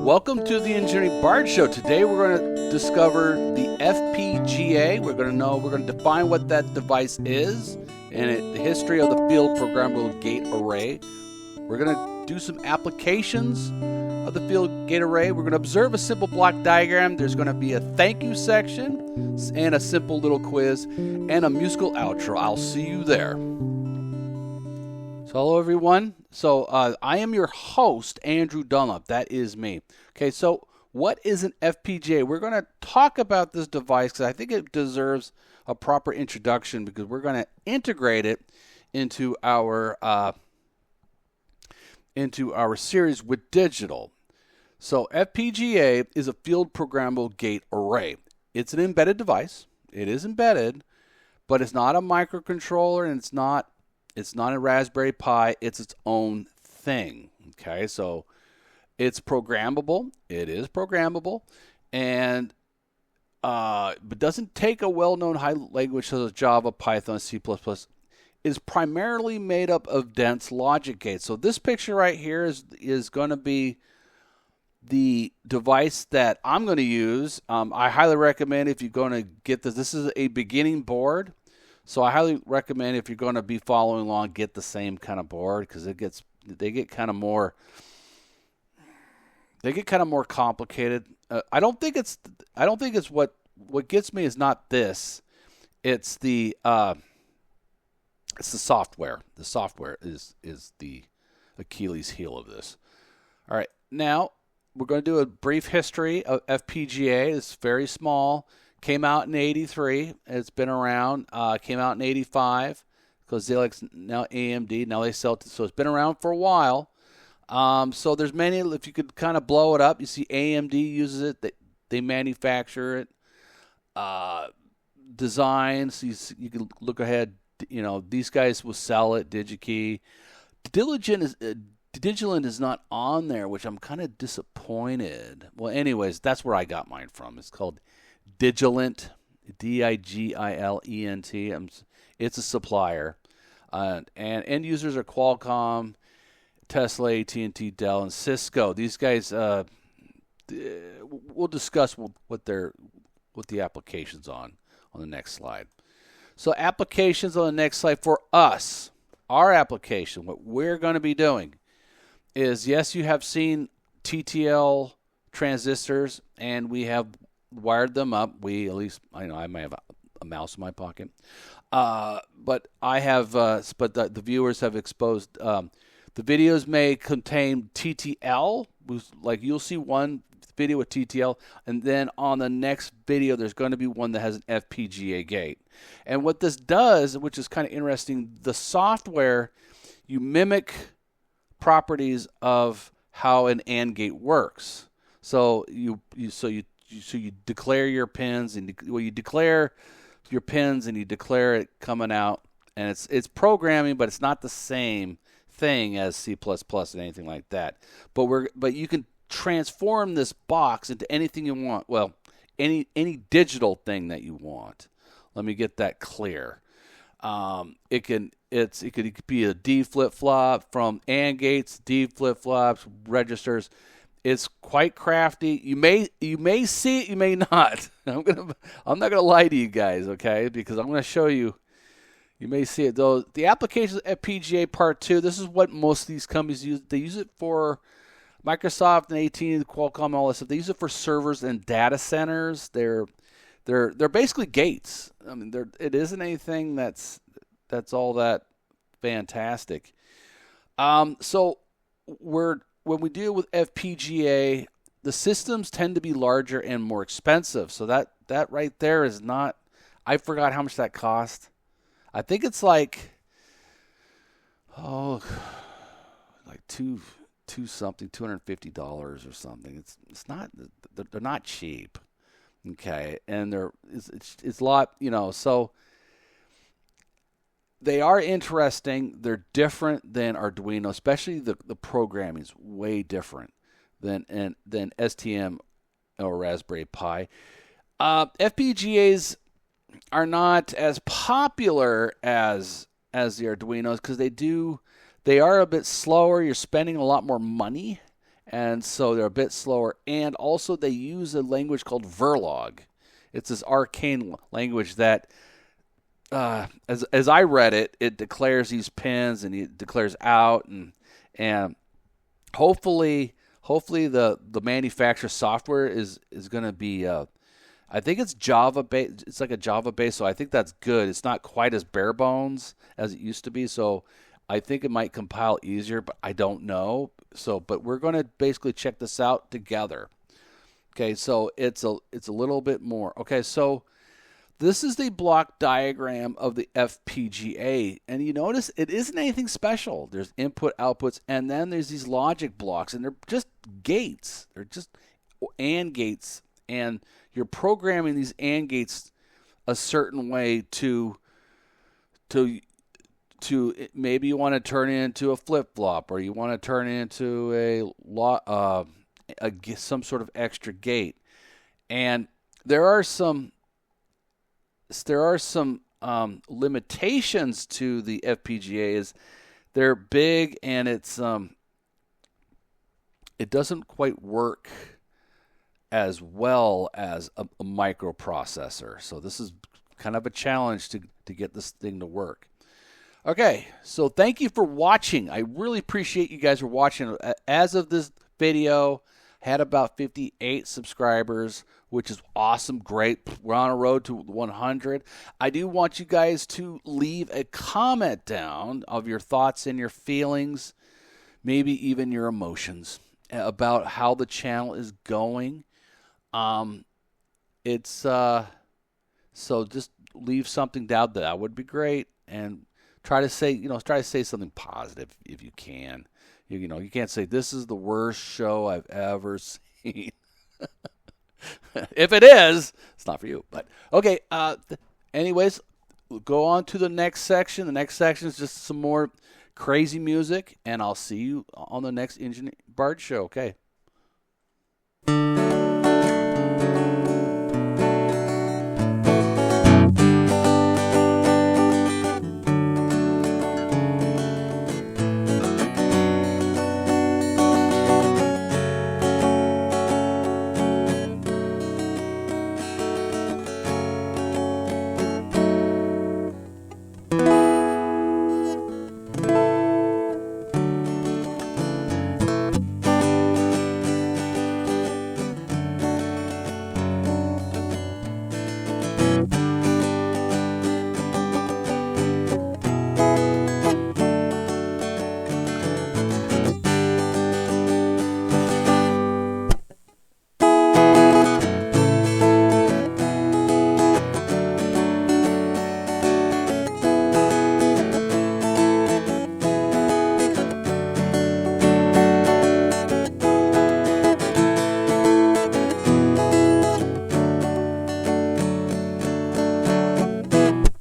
Welcome to the Engineering Bard Show. Today we're going to discover the FPGA. We're going to define what that device is and the history of the field programmable gate array. We're going to do some applications of the field gate array. We're going to observe a simple block diagram. There's going to be a thank you section and a simple little quiz and a musical outro. I'll see you there. So hello everyone. So I am your host, Andrew Dunlop. That is me. Okay, so what is an FPGA? We're going to talk about this device because I think it deserves a proper introduction because we're going to integrate it into our series with digital. So FPGA is a field programmable gate array. It's an embedded device. It is embedded, but it's not a microcontroller and it's not a Raspberry Pi. It's its own thing. Okay, so it's programmable. It is programmable, and but doesn't take a well-known high language such as Java, Python, C++. Is primarily made up of dense logic gates. So this picture right here is going to be the device that I'm going to use. I highly recommend if you're going to get this. This is a beginning board. So I highly recommend if you're going to be following along, get the same kind of board because they get kind of more complicated. I don't think it's what gets me is not this. It's the software. The software is the Achilles heel of this. All right, now we're going to do a brief history of FPGA. It's very small. Came out in '83. It's been around. Came out in '85 because they now AMD. Now they sell it. So it's been around for a while. So there's many. If you could kind of blow it up, you see AMD uses it. They manufacture it. Design. So you can look ahead. You know, these guys will sell it. DigiKey. Digilent is not on there, which I'm kind of disappointed. Well, anyways, that's where I got mine from. It's called Digilent, Digilent. It's a supplier, and end users are Qualcomm, Tesla, AT&T, Dell, and Cisco. These guys, we'll discuss what the applications on the next slide. So applications on the next slide for us, our application, what we're going to be doing is, yes, you have seen TTL transistors, and we have wired them up. I might have a mouse in my pocket, but I have. But the viewers have exposed. The videos may contain TTL. Like you'll see one video with TTL, and then on the next video, there's going to be one that has an FPGA gate. And what this does, which is kind of interesting, the software, you mimic properties of how an AND gate works. So you declare your pins, and you declare your pins, and you declare it coming out, and it's programming, but it's not the same thing as C++ and anything like that. But you can transform this box into anything you want. Well, any digital thing that you want. Let me get that clear. It could be a D flip-flop from AND gates, D flip-flops, registers. It's quite crafty. You may see it, you may not. I'm not gonna lie to you guys, okay? Because I'm gonna show you. You may see it though. The applications of FPGA Part 2. This is what most of these companies use. They use it for Microsoft and AT&T, Qualcomm, all this stuff. They use it for servers and data centers. They're basically gates. I mean, it isn't anything that's all that fantastic. So when we deal with FPGA, the systems tend to be larger and more expensive. So that right there is not. I forgot how much that cost. I think it's like two something, $250 or something. It's not. They're not cheap. Okay, and it's a lot, so they are interesting. They're different than Arduino, especially the programming is way different than STM or Raspberry Pi. FPGAs are not as popular as the Arduinos because they are a bit slower. You're spending a lot more money, and so they're a bit slower. And also, they use a language called Verilog. It's this arcane language that, as I read it, it declares these pins and it declares out, and hopefully the manufacturer software is going to be. I think it's Java based. It's like a Java based, so I think that's good. It's not quite as bare bones as it used to be, so I think it might compile easier, but I don't know. So, but we're going to basically check this out together. Okay, so it's a little bit more. Okay, so this is the block diagram of the FPGA, and you notice it isn't anything special. There's input, outputs, and then there's these logic blocks, and they're just gates. They're just AND gates, and you're programming these AND gates a certain way to maybe you want to turn it into a flip-flop, or you want to turn it into some sort of extra gate. And there are some limitations to the FPGAs. They're big, and it doesn't quite work as well as a microprocessor. So this is kind of a challenge to get this thing to work. Okay, so thank you for watching. I really appreciate you guys for watching. As of this video, had about 58 subscribers, which is awesome, great. We're on a road to 100. I do want you guys to leave a comment down of your thoughts and your feelings, maybe even your emotions about how the channel is going. So just leave something down. That would be great, and try to say something positive if you can. You can't say this is the worst show I've ever seen. If it is, it's not for you. But okay. Anyways, we'll go on to the next section. The next section is just some more crazy music, and I'll see you on the next Engineer Bard show. Okay.